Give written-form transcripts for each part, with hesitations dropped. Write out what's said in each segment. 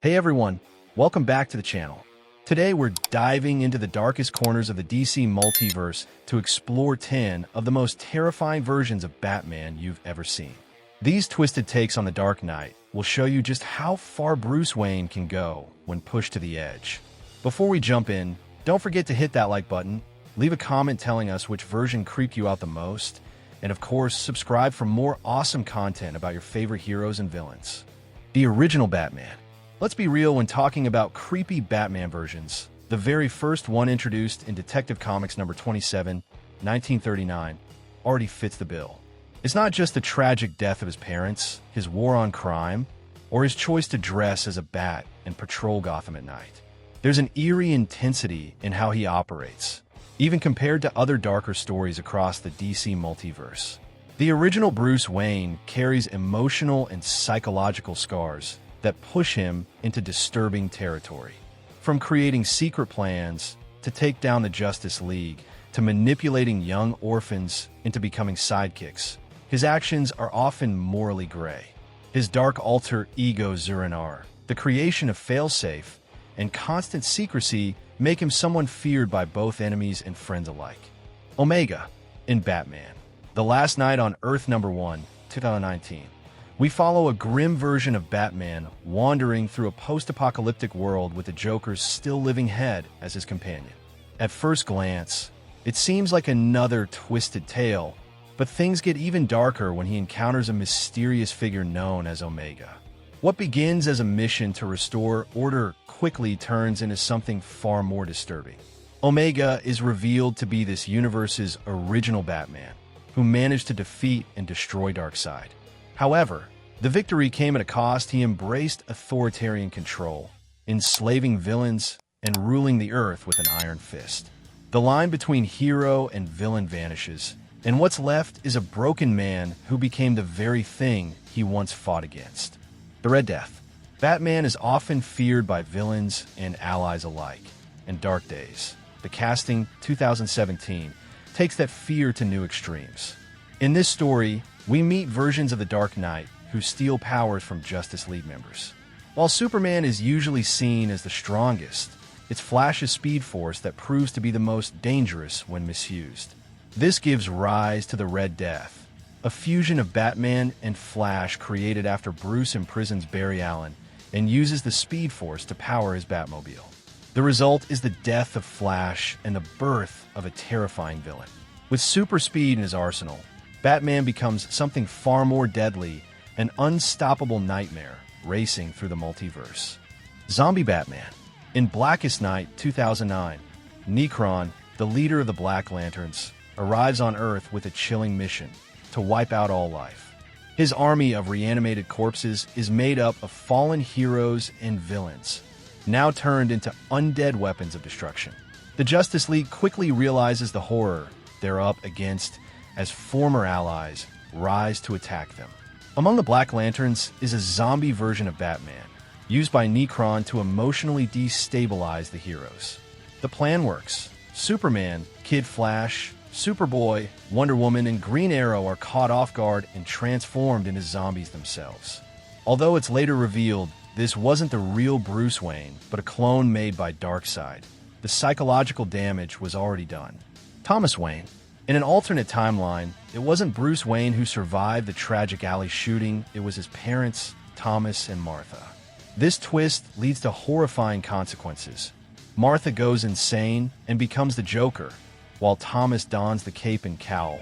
Hey everyone, welcome back to the channel. Today we're diving into the darkest corners of the DC Multiverse to explore 10 of the most terrifying versions of Batman you've ever seen. These twisted takes on the Dark Knight will show you just how far Bruce Wayne can go when pushed to the edge. Before we jump in, don't forget to hit that like button, leave a comment telling us which version creeped you out the most, and of course, subscribe for more awesome content about your favorite heroes and villains. The original Batman. Let's be real when talking about creepy Batman versions. The very first one introduced in Detective Comics number 27, 1939, already fits the bill. It's not just the tragic death of his parents, his war on crime, or his choice to dress as a bat and patrol Gotham at night. There's an eerie intensity in how he operates, even compared to other darker stories across the DC Multiverse. The original Bruce Wayne carries emotional and psychological scars that push him into disturbing territory. From creating secret plans to take down the Justice League, to manipulating young orphans into becoming sidekicks, his actions are often morally gray. His dark alter ego Zur-En-Arrh, the creation of Failsafe, and constant secrecy make him someone feared by both enemies and friends alike. Omega, in Batman, The Last Night on Earth number 1, 2019. We follow a grim version of Batman wandering through a post-apocalyptic world with the Joker's still-living head as his companion. At first glance, it seems like another twisted tale, but things get even darker when he encounters a mysterious figure known as Omega. What begins as a mission to restore order quickly turns into something far more disturbing. Omega is revealed to be this universe's original Batman, who managed to defeat and destroy Darkseid. However, the victory came at a cost. He embraced authoritarian control, enslaving villains and ruling the Earth with an iron fist. The line between hero and villain vanishes, and what's left is a broken man who became the very thing he once fought against. The Red Death. Batman is often feared by villains and allies alike. In Dark Days, the casting 2017 takes that fear to new extremes. In this story, we meet versions of the Dark Knight who steal powers from Justice League members. While Superman is usually seen as the strongest, it's Flash's Speed Force that proves to be the most dangerous when misused. This gives rise to the Red Death, a fusion of Batman and Flash created after Bruce imprisons Barry Allen and uses the Speed Force to power his Batmobile. The result is the death of Flash and the birth of a terrifying villain. With super speed in his arsenal, Batman becomes something far more deadly, an unstoppable nightmare racing through the multiverse. Zombie Batman. In Blackest Night 2009, Necron, the leader of the Black Lanterns, arrives on Earth with a chilling mission to wipe out all life. His army of reanimated corpses is made up of fallen heroes and villains, now turned into undead weapons of destruction. The Justice League quickly realizes the horror they're up against as former allies rise to attack them. Among the Black Lanterns is a zombie version of Batman, used by Necron to emotionally destabilize the heroes. The plan works. Superman, Kid Flash, Superboy, Wonder Woman, and Green Arrow are caught off guard and transformed into zombies themselves. Although it's later revealed this wasn't the real Bruce Wayne, but a clone made by Darkseid, the psychological damage was already done. Thomas Wayne. In an alternate timeline, it wasn't Bruce Wayne who survived the tragic alley shooting, it was his parents, Thomas and Martha. This twist leads to horrifying consequences. Martha goes insane and becomes the Joker, while Thomas dons the cape and cowl,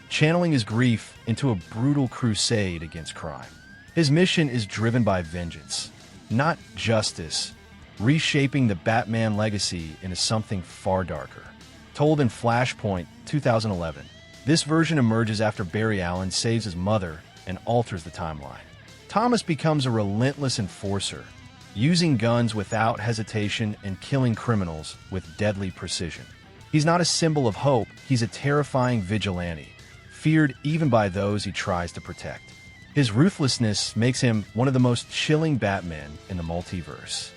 channeling his grief into a brutal crusade against crime. His mission is driven by vengeance, not justice, reshaping the Batman legacy into something far darker. Told in Flashpoint 2011, this version emerges after Barry Allen saves his mother and alters the timeline. Thomas becomes a relentless enforcer, using guns without hesitation and killing criminals with deadly precision. He's not a symbol of hope, he's a terrifying vigilante, feared even by those he tries to protect. His ruthlessness makes him one of the most chilling Batmen in the multiverse.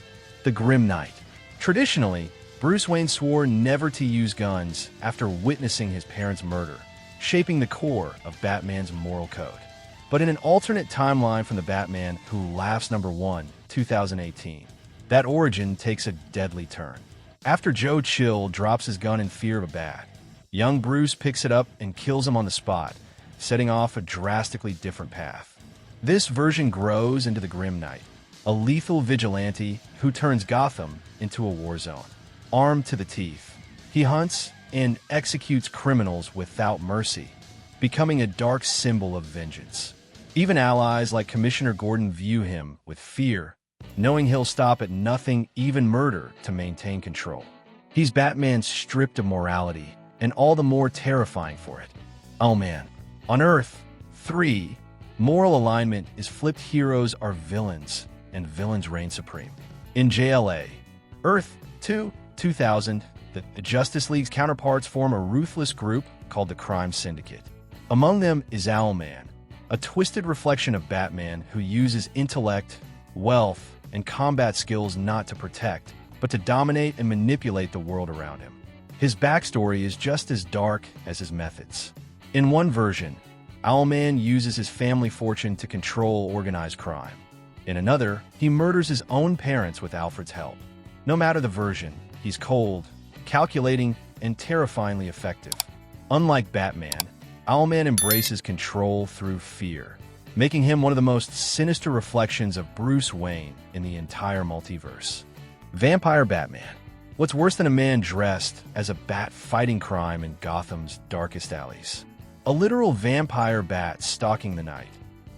The Grim Knight. Traditionally, Bruce Wayne swore never to use guns after witnessing his parents' murder, shaping the core of Batman's moral code. but in an alternate timeline from the Batman Who Laughs #1, 2018. That origin takes a deadly turn. After Joe Chill drops his gun in fear of a bat, young Bruce picks it up and kills him on the spot, setting off a drastically different path. This version grows into the Grim Knight, a lethal vigilante who turns Gotham into a war zone. Armed to the teeth, he hunts and executes criminals without mercy, becoming a dark symbol of vengeance. Even allies like Commissioner Gordon view him with fear, knowing he'll stop at nothing, even murder, to maintain control. He's Batman stripped of morality, and all the more terrifying for it. Owlman. On Earth 3, moral alignment is flipped. Heroes are villains, and villains reign supreme. In JLA, Earth 2, 2000, the Justice League's counterparts form a ruthless group called the Crime Syndicate. Among them is Owlman, a twisted reflection of Batman who uses intellect, wealth, and combat skills not to protect, but to dominate and manipulate the world around him. His backstory is just as dark as his methods. In one version, Owlman uses his family fortune to control organized crime. In another, he murders his own parents with Alfred's help. No matter the version, he's cold, calculating, and terrifyingly effective. Unlike Batman, Owlman embraces control through fear, making him one of the most sinister reflections of Bruce Wayne in the entire multiverse. Vampire Batman. What's worse than a man dressed as a bat fighting crime in Gotham's darkest alleys? A literal vampire bat stalking the night,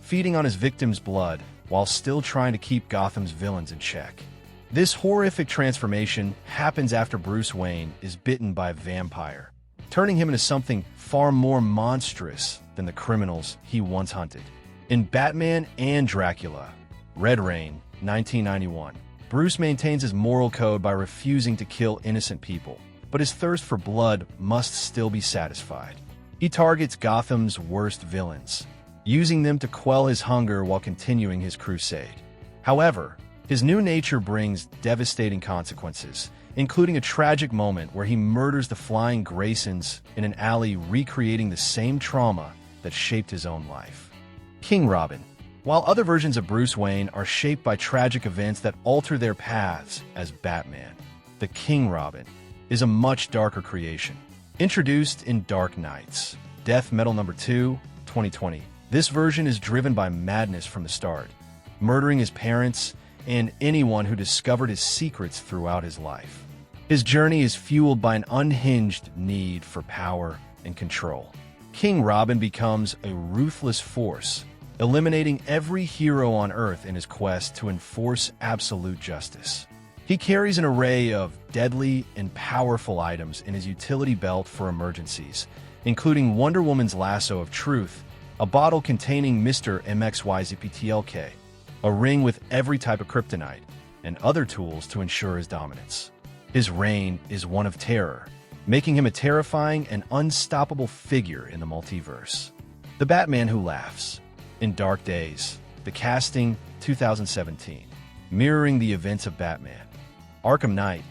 feeding on his victim's blood while still trying to keep Gotham's villains in check. This horrific transformation happens after Bruce Wayne is bitten by a vampire, turning him into something far more monstrous than the criminals he once hunted. In Batman and Dracula, Red Rain, 1991, Bruce maintains his moral code by refusing to kill innocent people, but his thirst for blood must still be satisfied. He targets Gotham's worst villains, using them to quell his hunger while continuing his crusade. However, his new nature brings devastating consequences, including a tragic moment where he murders the Flying Graysons in an alley, recreating the same trauma that shaped his own life. King Robin. While other versions of Bruce Wayne are shaped by tragic events that alter their paths as Batman, the King Robin is a much darker creation. Introduced in Dark Knights, Death Metal #2, 2020, this version is driven by madness from the start, murdering his parents and anyone who discovered his secrets throughout his life. His journey is fueled by an unhinged need for power and control. King Robin becomes a ruthless force, eliminating every hero on Earth in his quest to enforce absolute justice. He carries an array of deadly and powerful items in his utility belt for emergencies, including Wonder Woman's lasso of truth, a bottle containing Mr. MXYZPTLK, a ring with every type of kryptonite, and other tools to ensure his dominance. His reign is one of terror, making him a terrifying and unstoppable figure in the multiverse. The Batman Who Laughs. In Dark Days, the casting, 2017, mirroring the events of Batman. Arkham Knight.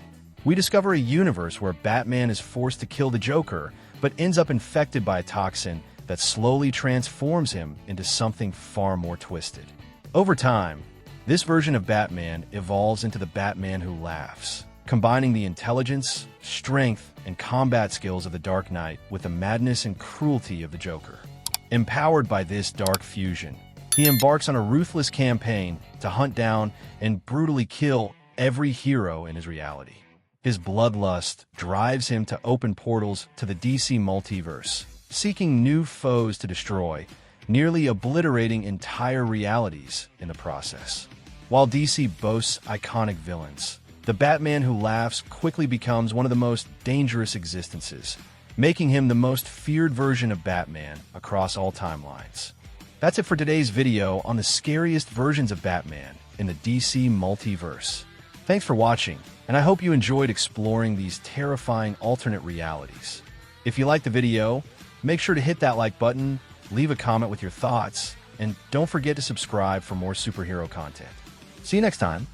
We discover a universe where Batman is forced to kill the Joker, but ends up infected by a toxin that slowly transforms him into something far more twisted. Over time, this version of Batman evolves into the Batman Who Laughs, combining the intelligence, strength, and combat skills of the Dark Knight with the madness and cruelty of the Joker. Empowered by this dark fusion, he embarks on a ruthless campaign to hunt down and brutally kill every hero in his reality. His bloodlust drives him to open portals to the DC Multiverse, seeking new foes to destroy, nearly obliterating entire realities in the process. While DC boasts iconic villains, the Batman Who Laughs quickly becomes one of the most dangerous existences, making him the most feared version of Batman across all timelines. That's it for today's video on the scariest versions of Batman in the DC Multiverse. Thanks for watching, and I hope you enjoyed exploring these terrifying alternate realities. If you liked the video, make sure to hit that like button, leave a comment with your thoughts, and don't forget to subscribe for more superhero content. See you next time.